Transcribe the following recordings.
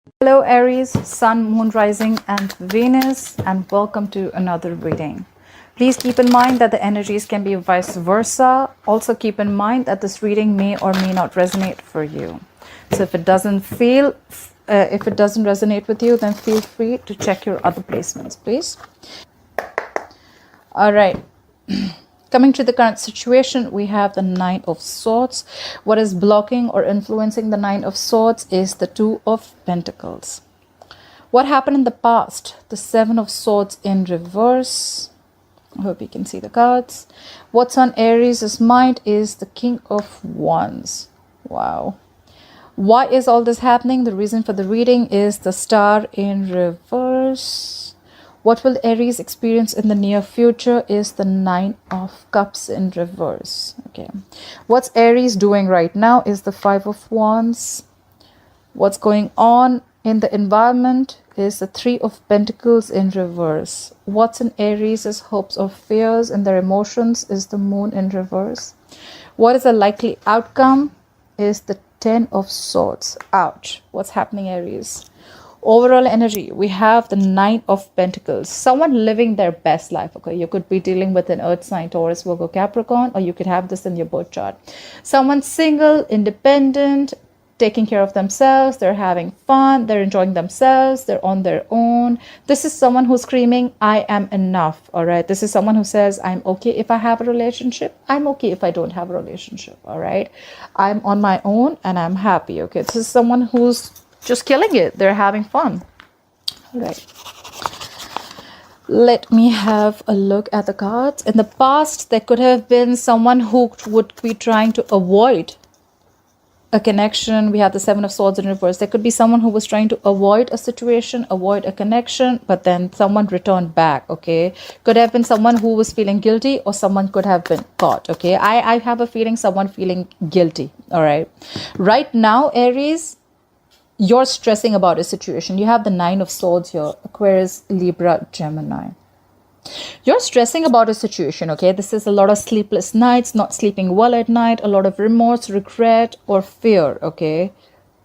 Hello Aries, Sun, Moon, Rising and Venus, and welcome to another reading. Please keep in mind that the energies can be vice versa. Also keep in mind that this reading may or may not resonate for you. So if it doesn't resonate with you, then feel free to check your other placements, please. All right. Coming to the current situation, we have the Nine of Swords. What is blocking or influencing the Nine of Swords is the Two of Pentacles. What happened in the past? The Seven of Swords in reverse. I hope you can see the cards. What's on Aries' mind is the King of Wands. Wow. Why is all this happening? The reason for the reading is the Star in reverse. What will Aries experience in the near future is the Nine of Cups in reverse. Okay. What's Aries doing right now is the Five of Wands. What's going on in the environment is the Three of Pentacles in reverse. What's in Aries' hopes or fears and their emotions is the Moon in reverse. What is a likely outcome is the Ten of Swords. Ouch. What's happening, Aries? Overall energy, we have the Nine of Pentacles. Someone living their best life. Okay, you could be dealing with an earth sign, Taurus, Virgo, Capricorn, or you could have this in your birth chart. Someone single, independent, taking care of themselves, they're having fun, they're enjoying themselves, they're on their own. This is someone who's screaming, I am enough. All right, this is someone who says, I'm okay if I have a relationship, I'm okay if I don't have a relationship. All right, I'm on my own and I'm happy. Okay, this is someone who's just killing it, they're having fun. All right, let me have a look at the cards. In the past, there could have been someone who would be trying to avoid a connection. We have the Seven of Swords in reverse. There could be someone who was trying to avoid a situation, avoid a connection, but then someone returned back. Okay, could have been someone who was feeling guilty, or someone could have been caught. Okay, I have a feeling someone feeling guilty. All right, right now, Aries, you're stressing about a situation. You have the Nine of Swords here, Aquarius, Libra, Gemini. You're stressing about a situation, okay? This is a lot of sleepless nights, not sleeping well at night, a lot of remorse, regret, or fear, okay?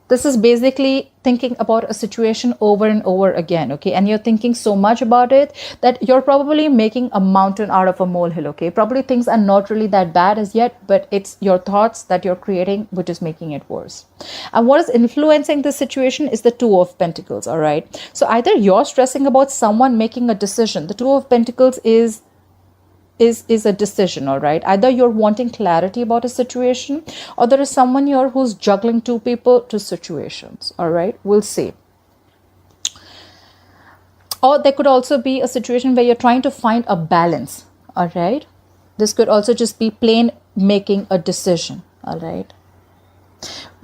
This is basically thinking about a situation over and over again, okay? And you're thinking so much about it that you're probably making a mountain out of a molehill, okay? Probably things are not really that bad as yet, but it's your thoughts that you're creating which is making it worse. And what is influencing this situation is the Two of Pentacles, all right? So either you're stressing about someone making a decision. The Two of Pentacles is a decision, all right? Either you're wanting clarity about a situation, or there is someone here who's juggling two people, two situations, all right? We'll see. Or there could also be a situation where you're trying to find a balance, all right? This could also just be plain making a decision, all right?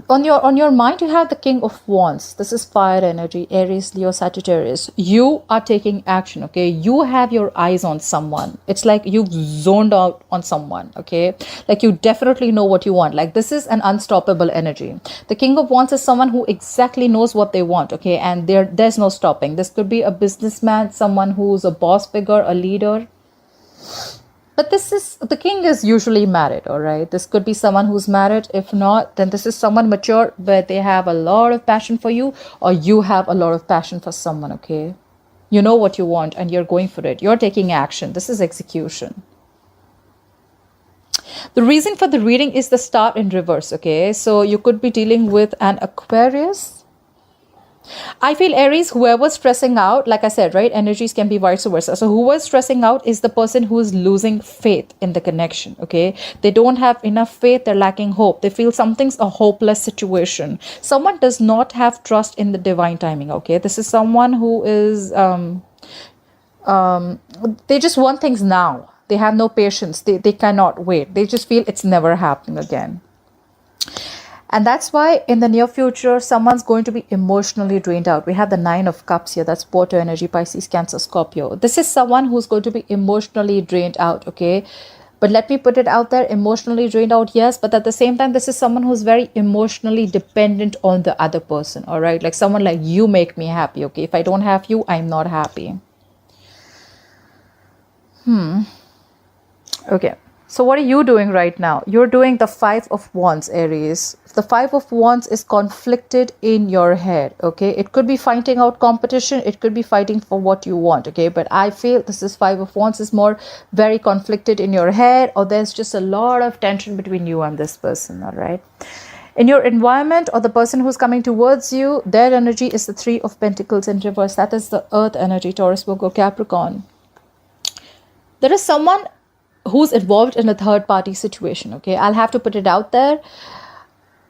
On your mind, you have the King of Wands. This is fire energy, Aries, Leo, Sagittarius. You are taking action, okay? You have your eyes on someone. It's like you've zoned out on someone, okay? Like you definitely know what you want. Like this is an unstoppable energy. The King of Wands is someone who exactly knows what they want, okay? And there's no stopping. This could be a businessman, someone who's a boss figure, a leader. But the king is usually married, all right? This could be someone who's married. If not, then this is someone mature, but they have a lot of passion for you, or you have a lot of passion for someone, okay? You know what you want and you're going for it. You're taking action. This is execution. The reason for the reading is the Star in reverse, okay? So you could be dealing with an Aquarius. I feel Aries, whoever's stressing out, like I said, right, energies can be vice versa. So whoever's stressing out is the person who is losing faith in the connection, okay? They don't have enough faith, they're lacking hope. They feel something's a hopeless situation. Someone does not have trust in the divine timing, okay? This is someone who is, they just want things now. They have no patience. They cannot wait. They just feel it's never happening again. And that's why in the near future, someone's going to be emotionally drained out. We have the Nine of Cups here. That's water energy, Pisces, Cancer, Scorpio. This is someone who's going to be emotionally drained out, okay? But let me put it out there, emotionally drained out, yes. But at the same time, this is someone who's very emotionally dependent on the other person, all right? Like someone like, you make me happy, okay? If I don't have you, I'm not happy. Okay. So what are you doing right now? You're doing the Five of Wands, Aries. The Five of Wands is conflicted in your head, okay? It could be fighting out competition. It could be fighting for what you want, okay? But I feel this is Five of Wands is more very conflicted in your head, or there's just a lot of tension between you and this person, all right? In your environment or the person who's coming towards you, their energy is the Three of Pentacles in reverse. That is the Earth energy, Taurus, Virgo, Capricorn. There is someone who's involved in a third party situation, okay? I'll have to put it out there.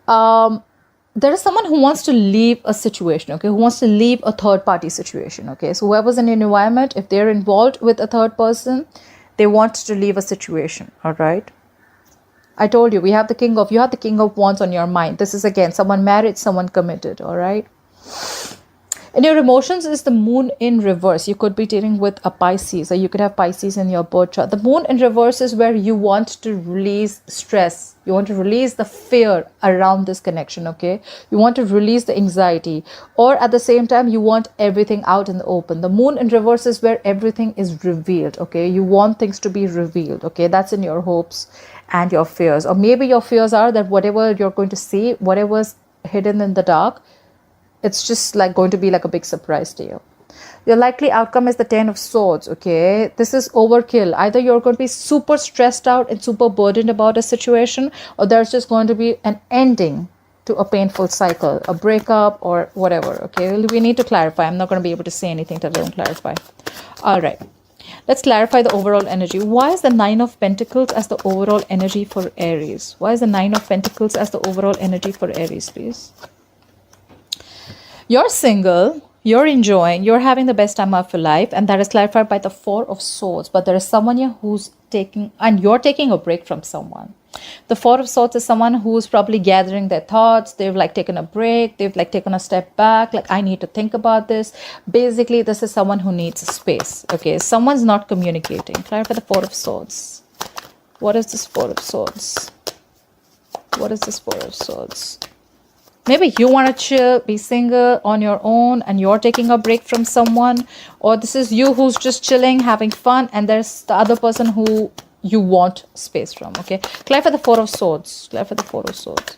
There is someone who wants to leave a situation, okay? Who wants to leave a third party situation, okay? So whoever's in your environment, if they're involved with a third person, they want to leave a situation, all right? I told you, you have the King of Wands on your mind. This is again, someone married, someone committed, all right? In your emotions is the Moon in reverse. You could be dealing with a Pisces, or you could have Pisces in your birth chart. The Moon in reverse is where you want to release stress. You want to release the fear around this connection, okay? You want to release the anxiety. Or at the same time, you want everything out in the open. The Moon in reverse is where everything is revealed, okay? You want things to be revealed, okay? That's in your hopes and your fears. Or maybe your fears are that whatever you're going to see, whatever's hidden in the dark, it's just like going to be like a big surprise to you. Your likely outcome is the Ten of Swords, okay? This is overkill. Either you're going to be super stressed out and super burdened about a situation, or there's just going to be an ending to a painful cycle, a breakup or whatever, okay? We need to clarify. I'm not going to be able to say anything that I don't clarify. All right. Let's clarify the overall energy. Why is the Nine of Pentacles as the overall energy for Aries? Why is the Nine of Pentacles as the overall energy for Aries, please? You're single, you're enjoying, you're having the best time of your life, and that is clarified by the Four of Swords. But there is someone here who's taking, and you're taking a break from someone. The Four of Swords is someone who's probably gathering their thoughts. They've like taken a break. They've like taken a step back. Like, I need to think about this. Basically, this is someone who needs space. Okay, someone's not communicating. Clarify the Four of Swords. What is this Four of Swords? What is this Four of Swords? Maybe you want to chill, be single on your own, and you're taking a break from someone. Or this is you who's just chilling, having fun, and there's the other person who you want space from, okay? Clarify the Four of Swords. Clarify the Four of Swords.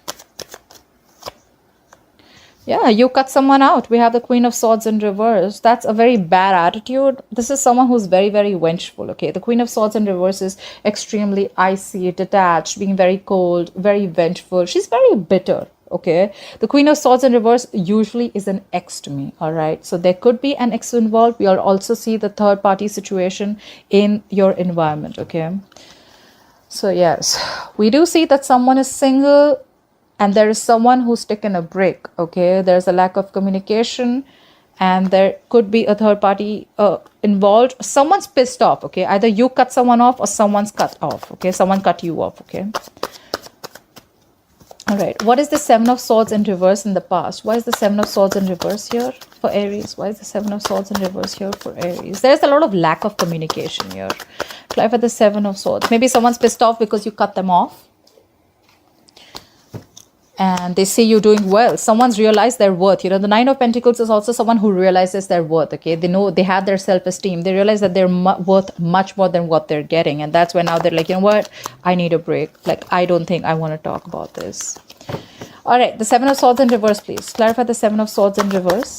Yeah, you cut someone out. We have the Queen of Swords in reverse. That's a very bad attitude. This is someone who's very, very vengeful, okay? The Queen of Swords in reverse is extremely icy, detached, being very cold, very vengeful. She's very bitter, okay? The Queen of Swords in reverse usually is an ex to me, all right? So there could be an ex involved. We'll also see the third party situation in your environment, okay? So yes, we do see that someone is single, and there is someone who's taken a break, okay? There's a lack of communication, and there could be a third party involved. Someone's pissed off, okay? Either you cut someone off or someone's cut off, okay? Someone cut you off, okay? All right. What is the Seven of Swords in reverse in the past? Why is the Seven of Swords in reverse here for Aries? Why is the Seven of Swords in reverse here for Aries? There's a lot of lack of communication here. Clarify the Seven of Swords. Maybe someone's pissed off because you cut them off, and they see you doing well. Someone's realized their worth. You know, the Nine of Pentacles is also someone who realizes their worth, okay? They know they have their self-esteem. They realize that they're worth much more than what they're getting. And that's when now they're like, you know what? I need a break. Like, I don't think I want to talk about this. All right, the Seven of Swords in reverse, please. Clarify the Seven of Swords in reverse.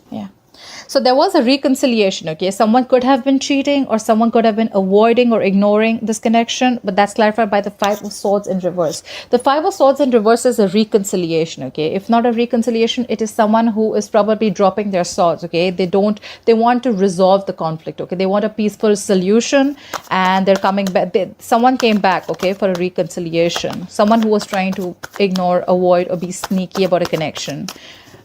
Yeah. So there was a reconciliation, okay? Someone could have been cheating, or someone could have been avoiding or ignoring this connection, but that's clarified by the Five of Swords in reverse. The Five of Swords in reverse is a reconciliation, okay? If not a reconciliation, it is someone who is probably dropping their swords, okay? They want to resolve the conflict, okay? They want a peaceful solution, and they're coming back. Someone came back, okay, for a reconciliation. Someone who was trying to ignore, avoid, or be sneaky about a connection.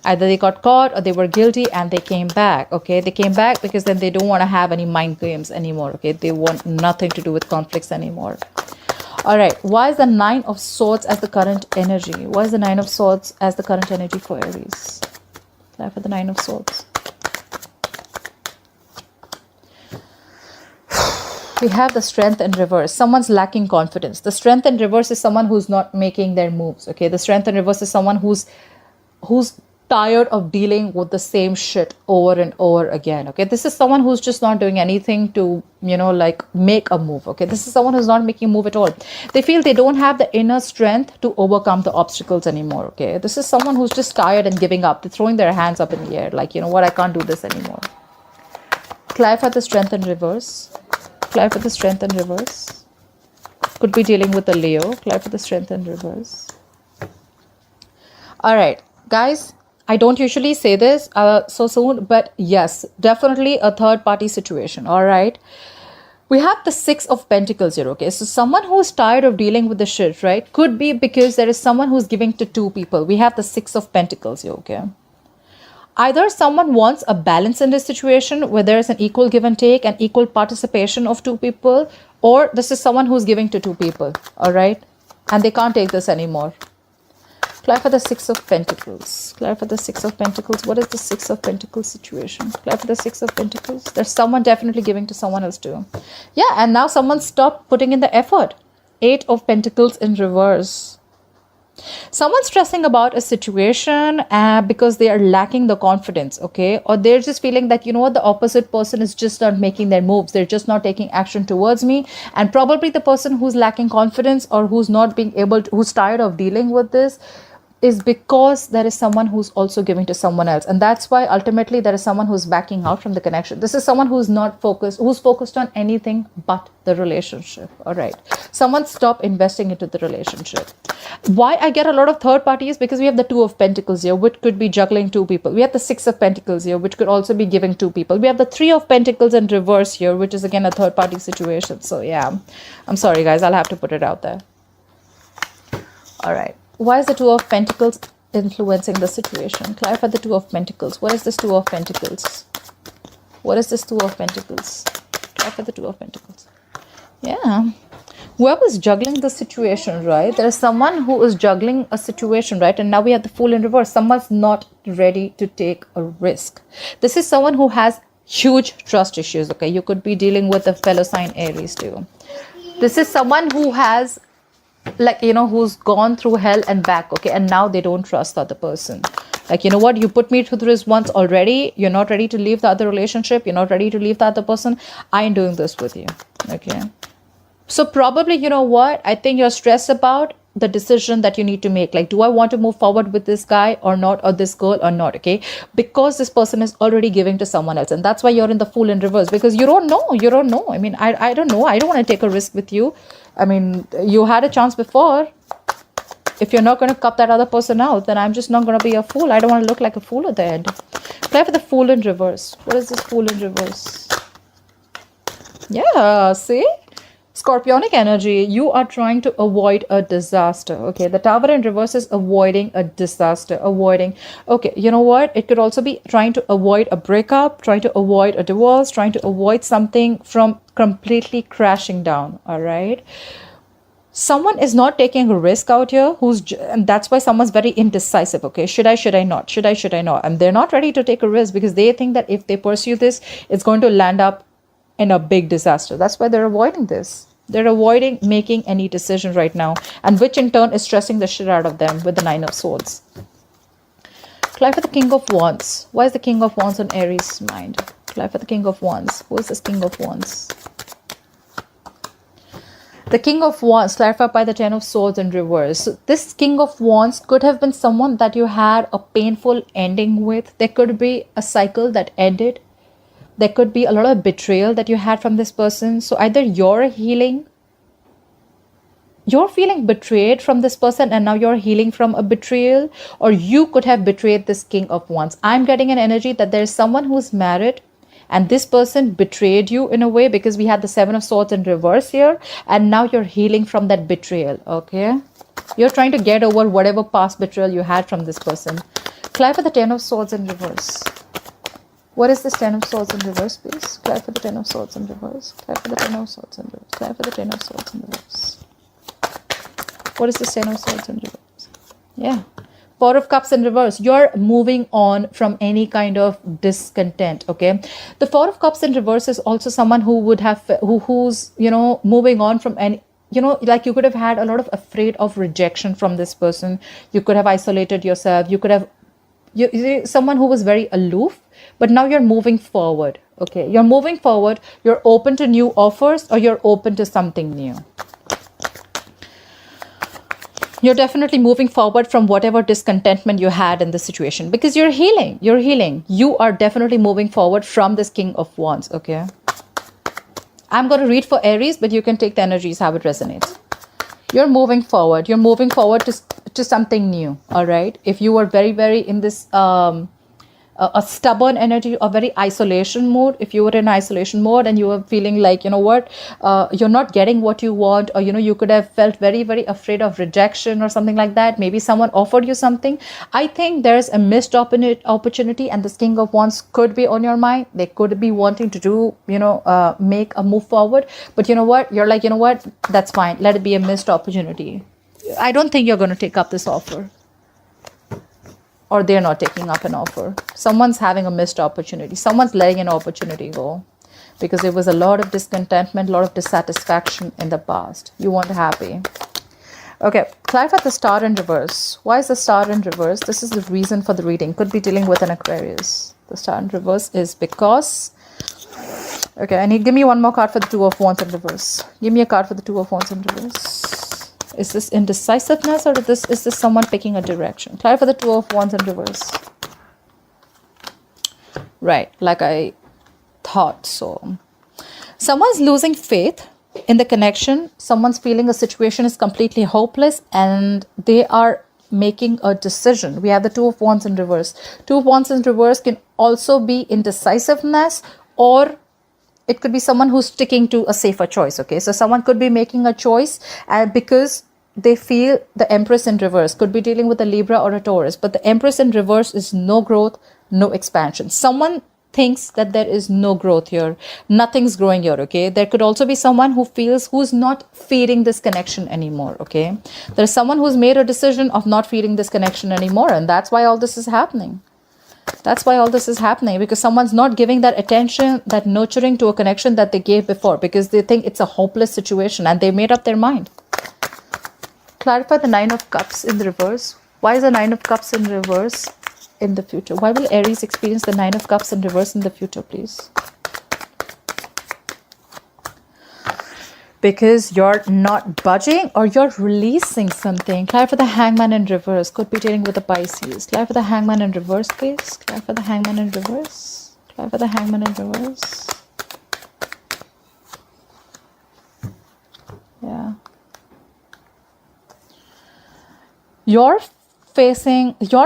Either they got caught or they were guilty and they came back, okay? They came back because then they don't want to have any mind games anymore, okay? They want nothing to do with conflicts anymore. All right. Why is the Nine of Swords as the current energy? Why is the Nine of Swords as the current energy for Aries? For the Nine of Swords. We have the Strength in reverse. Someone's lacking confidence. The Strength in reverse is someone who's not making their moves, okay? The Strength in reverse is someone who's tired of dealing with the same shit over and over again. Okay, this is someone who's just not doing anything to, you know, like make a move. Okay, this is someone who's not making a move at all. They feel they don't have the inner strength to overcome the obstacles anymore. Okay, this is someone who's just tired and giving up. They're throwing their hands up in the air, like, you know what, I can't do this anymore. Clarify the strength in reverse. Clarify the strength in reverse. Could be dealing with a Leo. Clarify the strength in reverse. All right, guys. I don't usually say this so soon, but yes, definitely a third party situation. All right. We have the 6 of Pentacles here. Okay. So someone who's tired of dealing with the shit, right? Could be because there is someone who's giving to 2 people. We have the 6 of Pentacles here. Okay. Either someone wants a balance in this situation where there is an equal give and take and equal participation of 2 people, or this is someone who's giving to 2 people. All right. And they can't take this anymore. Clarify the 6 of Pentacles. Clarify the 6 of Pentacles. What is the 6 of Pentacles situation? Clarify the 6 of Pentacles. There's someone definitely giving to someone else too. Yeah, and now someone stopped putting in the effort. 8 of Pentacles in reverse. Someone's stressing about a situation because they are lacking the confidence, okay? Or they're just feeling that, you know what, the opposite person is just not making their moves. They're just not taking action towards me. And probably the person who's lacking confidence or who's not being able to, who's tired of dealing with this, is because there is someone who's also giving to someone else. And that's why ultimately there is someone who's backing out from the connection. This is someone who's not focused, who's focused on anything but the relationship. All right. Someone stop investing into the relationship. Why I get a lot of third parties? Because we have the 2 of Pentacles here, which could be juggling 2 people. We have the 6 of Pentacles here, which could also be giving 2 people. We have the 3 of Pentacles in reverse here, which is again a third party situation. So yeah, I'm sorry guys, I'll have to put it out there. All right. Why is the 2 of Pentacles influencing the situation? Clarify the 2 of Pentacles. What is this 2 of Pentacles? What is this 2 of Pentacles? Clarify the 2 of Pentacles. Yeah. Whoever's juggling the situation, right? There is someone who is juggling a situation, right? And now we have the Fool in reverse. Someone's not ready to take a risk. This is someone who has huge trust issues, okay? You could be dealing with a fellow sign Aries too. This is someone who has, like, you know, who's gone through hell and back, okay, and now they don't trust the other person. Like, you know what, you put me through this once already, you're not ready to leave the other relationship, you're not ready to leave the other person, I ain't doing this with you. Okay, so probably, you know what, I think you're stressed about the decision that you need to make. Like, do I want to move forward with this guy or not, or this girl or not? Okay, because this person is already giving to someone else, and that's why you're in the Fool in reverse, because you don't know. I mean, I don't know, I don't want to take a risk with you. I mean, you had a chance before. If you're not going to cut that other person out, then I'm just not going to be a fool. I don't want to look like a fool at the end. Play for the Fool in reverse. What is this Fool in reverse? Yeah, see? Scorpionic energy. You are trying to avoid a disaster. Okay, the Tower in reverse is avoiding a disaster. Okay, you know what? It could also be trying to avoid a breakup, trying to avoid a divorce, trying to avoid something from completely crashing down. All right. Someone is not taking a risk out here, and that's why someone's very indecisive. Okay, should I not? Should I not? And they're not ready to take a risk because they think that if they pursue this, it's going to land up in a big disaster. That's why they're avoiding this. They're avoiding making any decision right now, and which in turn is stressing the shit out of them with the 9 of Swords. Clarify the King of Wands. Why is the King of Wands on Aries' mind? Clarify the King of Wands. Who is this King of Wands? The King of Wands, clarified by the 10 of Swords in reverse. So this King of Wands could have been someone that you had a painful ending with. There could be a cycle that ended. There could be a lot of betrayal that you had from this person. So either you're feeling betrayed from this person and now you're healing from a betrayal, or you could have betrayed this King of Wands. I'm getting an energy that there's someone who's married and this person betrayed you in a way, because we had the 7 of Swords in reverse here, and now you're healing from that betrayal. Okay, you're trying to get over whatever past betrayal you had from this person. Clarify the 10 of Swords in reverse. What is this 10 of Swords in reverse, please? Clarify the 10 of Swords in reverse. Clarify the 10 of Swords in reverse. Clarify the 10 of Swords in reverse. What is this 10 of Swords in reverse? Yeah. 4 of Cups in reverse. You're moving on from any kind of discontent. Okay. The 4 of Cups in reverse is also someone who would have, who's, you know, moving on from any, you know, like you could have had a lot of afraid of rejection from this person. You could have isolated yourself. You could have you're someone who was very aloof, but now you're moving forward. Okay, you're moving forward. You're open to new offers, or you're open to something new. You're definitely moving forward from whatever discontentment you had in the situation, because you're healing. You're healing. You are definitely moving forward from this King of Wands. Okay, I'm going to read for Aries, but you can take the energies how it resonates. You're moving forward. You're moving forward to something new. All right. If you were very in this a stubborn energy, a very isolation mode, if you were in isolation mode and you were feeling like, you know what, you're not getting what you want, or, you know, you could have felt very afraid of rejection or something like that. Maybe someone offered you something. I think there's a missed opportunity, and this King of Wands could be on your mind. They could be wanting to do, you know, make a move forward. But you know what? You're like, you know what? That's fine. Let it be a missed opportunity. I don't think you're going to take up this offer. Or they're not taking up an offer. Someone's having a missed opportunity. Someone's letting an opportunity go, because there was a lot of discontentment, a lot of dissatisfaction in the past. You weren't happy. Okay, clarify the star in reverse. Why is the star in reverse? This is the reason for the reading. Could be dealing with an Aquarius. The star in reverse is because... Okay, give me one more card for the Two of Wands in reverse. Give me a card for the Two of Wands in reverse. Is this indecisiveness, or is this someone picking a direction? Clarify the Two of Wands in reverse. Right, like I thought so. Someone's losing faith in the connection. Someone's feeling a situation is completely hopeless, and they are making a decision. We have the Two of Wands in reverse. Two of Wands in reverse can also be indecisiveness, or it could be someone who's sticking to a safer choice. Okay, so someone could be making a choice because they feel the Empress in reverse. Could be dealing with a Libra or a Taurus, but the Empress in reverse is no growth, no expansion. Someone thinks that there is no growth here. Nothing's growing here. Okay, there could also be someone who's not feeding this connection anymore. Okay, there's someone who's made a decision of not feeding this connection anymore, and that's why all this is happening. That's why all this is happening, because someone's not giving that attention, that nurturing to a connection that they gave before, because they think it's a hopeless situation and they made up their mind. Clarify the Nine of Cups in the reverse. Why is the Nine of Cups in reverse in the future? Why will Aries experience the Nine of Cups in reverse in the future, please? Because you're not budging, or you're releasing something. Clarify the Hangman in reverse. Could be dealing with a Pisces. Clarify the Hangman in reverse, please. Clarify the Hangman in reverse. Clarify the Hangman in reverse. Yeah. You're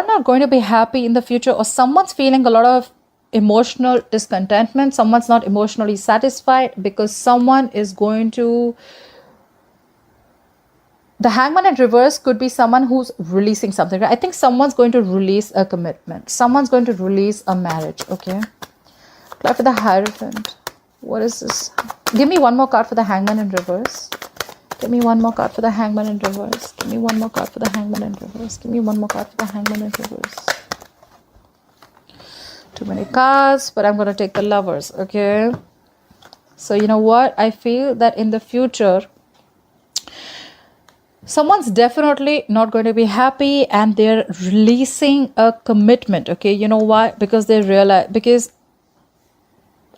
not going to be happy in the future, or someone's feeling a lot of emotional discontentment. Someone's not emotionally satisfied, because someone is going to... The Hangman in reverse could be someone who's releasing something. I think someone's going to release a commitment. Someone's going to release a marriage. Okay. Clarify the Hierophant. What is this? Give me one more card for the Hangman in reverse. Give me one more card for the Hangman in reverse. Give me one more card for the Hangman in reverse. Give me one more card for the Hangman in reverse. Too many cards, but I'm going to take the Lovers. Okay. So you know what? I feel that in the future, someone's definitely not going to be happy, and they're releasing a commitment. Okay. You know why? Because they realize, because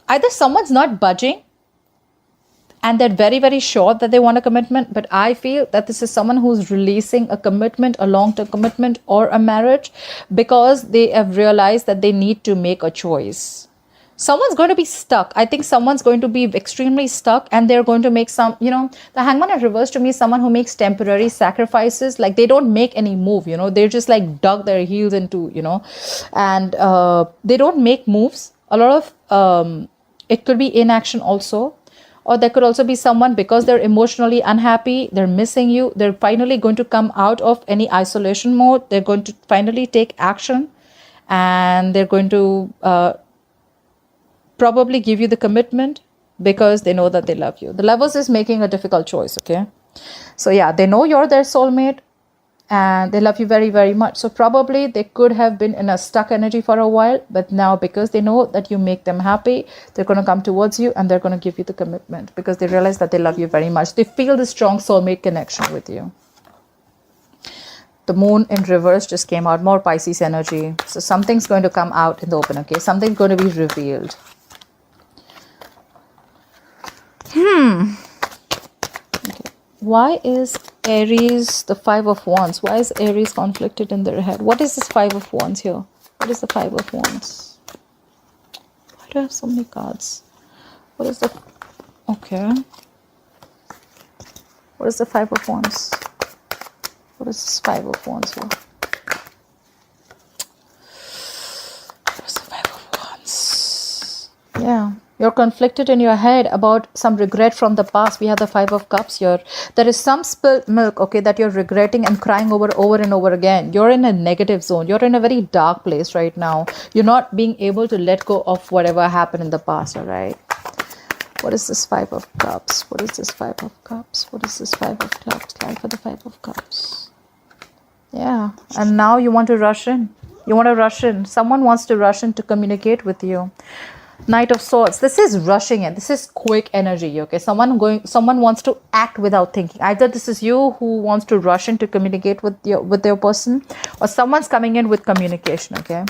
either someone's not budging, and they're very sure that they want a commitment. But I feel that this is someone who's releasing a commitment, a long-term commitment, or a marriage, because they have realized that they need to make a choice. Someone's going to be stuck. I think someone's going to be extremely stuck, and they're going to make some, you know, the Hangman in reverse to me is someone who makes temporary sacrifices. Like, they don't make any move, you know, they're just like dug their heels into, you know, and they don't make moves. A lot of, it could be inaction also. Or there could also be someone, because they're emotionally unhappy, they're missing you, they're finally going to come out of any isolation mode. They're going to finally take action, and they're going to probably give you the commitment, because they know that they love you. The Lovers is making a difficult choice, okay? So yeah, they know you're their soulmate, and they love you very much. So probably they could have been in a stuck energy for a while, but now, because they know that you make them happy, they're going to come towards you, and they're going to give you the commitment, because they realize that they love you very much. They feel the strong soulmate connection with you. The moon in reverse just came out, more Pisces energy. So something's going to come out in the open, okay? Something's going to be revealed. Okay. Why is Aries the Five of Wands? Why is Aries conflicted in their head? What is this Five of Wands here? What is the Five of Wands? Why do I have so many cards? What is the... Okay. What is the Five of Wands? What is this Five of Wands here? What is the Five of Wands? Yeah. You're conflicted in your head about some regret from the past. We have the Five of Cups here. There is some spilled milk, okay, that you're regretting and crying over and over again. You're in a negative zone. You're in a very dark place right now. You're not being able to let go of whatever happened in the past, all right? What is this Five of Cups? What is this Five of Cups? What is this Five of Cups? Time for the Five of Cups. Yeah, and now you want to rush in. You want to rush in. Someone wants to rush in to communicate with you. Knight of Swords. This is rushing in. This is quick energy, okay? Someone wants to act without thinking. Either this is you who wants to rush in to communicate with your person, or someone's coming in with communication, okay?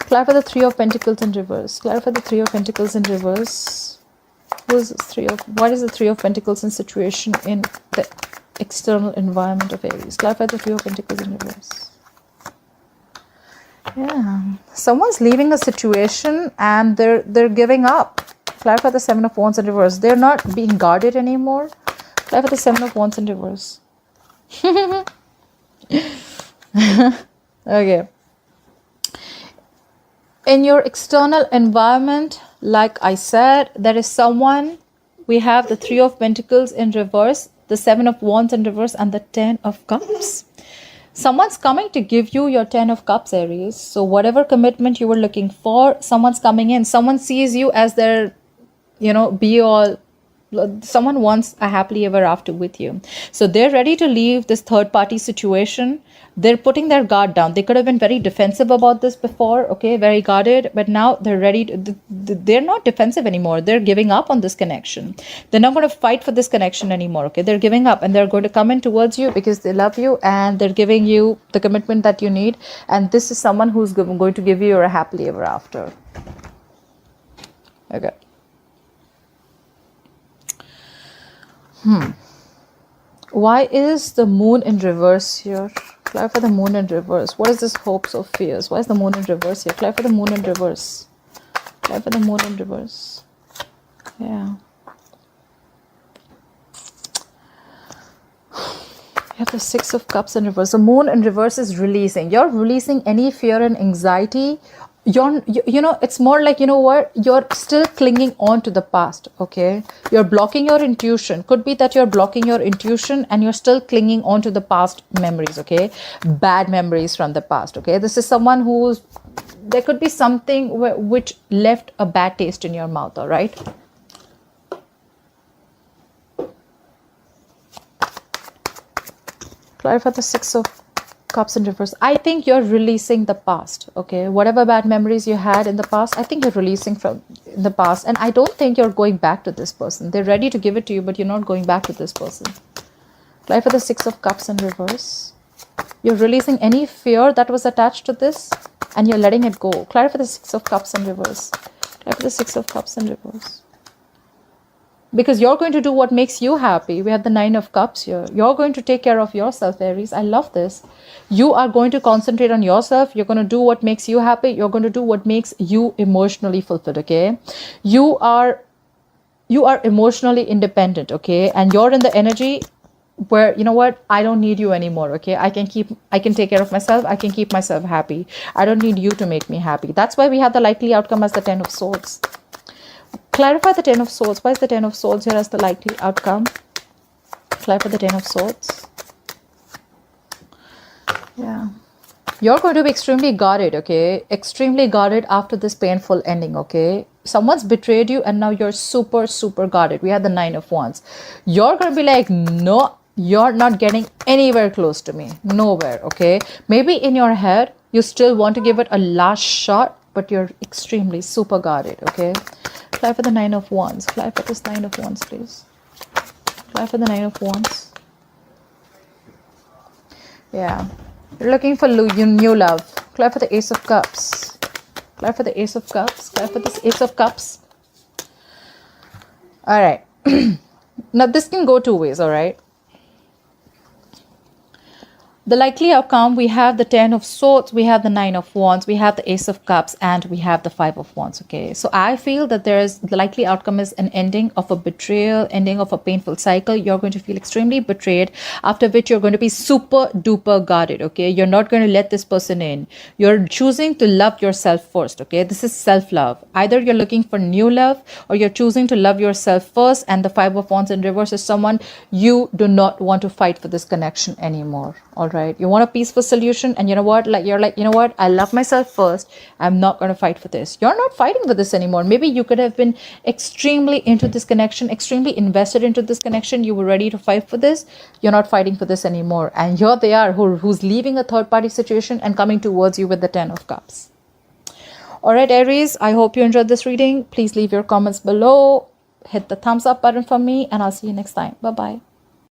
Clarify the Three of Pentacles in reverse. Clarify the Three of Pentacles in reverse. What is the Three of Pentacles in situation in the external environment of Aries? Clarify the Three of Pentacles in reverse. Yeah, someone's leaving a situation and they're giving up. Clarify the Seven of Wands in reverse. They're not being guarded anymore. Clarify the Seven of Wands in reverse. Okay. In your external environment, like I said, there is someone. We have the Three of Pentacles in reverse, the Seven of Wands in reverse, and the Ten of Cups. Someone's coming to give you your Ten of Cups, Aries. So whatever commitment you were looking for, someone's coming in. Someone sees you as their, be all. Someone wants a happily ever after with you. So they're ready to leave this third party situation. They're putting their guard down. They could have been very defensive about this before, okay, very guarded, but now they're ready to, they're not defensive anymore. They're giving up on this connection. They're not going to fight for this connection anymore, okay? They're giving up, and they're going to come in towards you because they love you and they're giving you the commitment that you need. And this is someone who's going to give you a happily ever after. Okay. Why is the moon in reverse here? Clarify the moon in reverse. What is this hopes of fears? Why is the moon in reverse here? Clarify the moon in reverse. Clarify the moon in reverse. Yeah. You have the Six of Cups in reverse. The moon in reverse is releasing. You're releasing any fear and anxiety. It's more like, you're still clinging on to the past, okay? You're blocking your intuition. Could be that you're blocking your intuition and you're still clinging on to the past memories, okay? Bad memories from the past, okay? This is someone there could be something which left a bad taste in your mouth, all right? Clarify the Six of Cups in reverse. I think you're releasing the past, okay? Whatever bad memories you had in the past, I think you're releasing from the past. And I don't think you're going back to this person. They're ready to give it to you, but you're not going back to this person. Clarify the Six of Cups in reverse. You're releasing any fear that was attached to this and you're letting it go. Clarify the Six of Cups in reverse. Clarify the Six of Cups in reverse. Because you're going to do what makes you happy. We have the Nine of Cups here. You're going to take care of yourself, Aries. I love this. You are going to concentrate on yourself. You're going to do what makes you happy. You're going to do what makes you emotionally fulfilled, okay? You are emotionally independent, okay? And you're in the energy where, I don't need you anymore, okay? I can take care of myself. I can keep myself happy. I don't need you to make me happy. That's why we have the likely outcome as the Ten of Swords. Clarify the Ten of Swords. Why is the Ten of Swords here as the likely outcome? Clarify the Ten of Swords. Yeah. You're going to be extremely guarded, okay? Extremely guarded after this painful ending, okay? Someone's betrayed you and now you're super, super guarded. We have the Nine of Wands. You're going to be like, no, you're not getting anywhere close to me. Nowhere, okay? Maybe in your head, you still want to give it a last shot, but you're extremely super guarded, okay? Clarify the Nine of Wands. Clarify this Nine of Wands, please. Clarify the Nine of Wands. Yeah. You're looking for new love. Clear for the Ace of Cups. Clear for the Ace of Cups. Clear for this Ace of Cups. All right. Now, this can go two ways, all right? The likely outcome, we have the 10 of swords, we have the 9 of wands, we have the ace of cups, and we have the 5 of wands. Okay, so I feel that the likely outcome is an ending of a betrayal, ending of a painful cycle. You're going to feel extremely betrayed, after which you're going to be super duper guarded. Okay, you're not going to let this person in. You're choosing to love yourself first. Okay, this is self-love. Either you're looking for new love, or you're choosing to love yourself first, and the 5 of wands in reverse is someone you do not want to fight for this connection anymore. All right, you want a peaceful solution, and you know what, you're like, you know what, I love myself first, I'm not going to fight for this. You're not fighting for this anymore. Maybe you could have been extremely into this connection, extremely invested into this connection, you were ready to fight for this. You're not fighting for this anymore, and here they are, who's leaving a third party situation and coming towards you with the 10 of cups. All right, Aries, I hope you enjoyed this reading. Please leave your comments below, hit the thumbs up button for me, and I'll see you next time. Bye bye.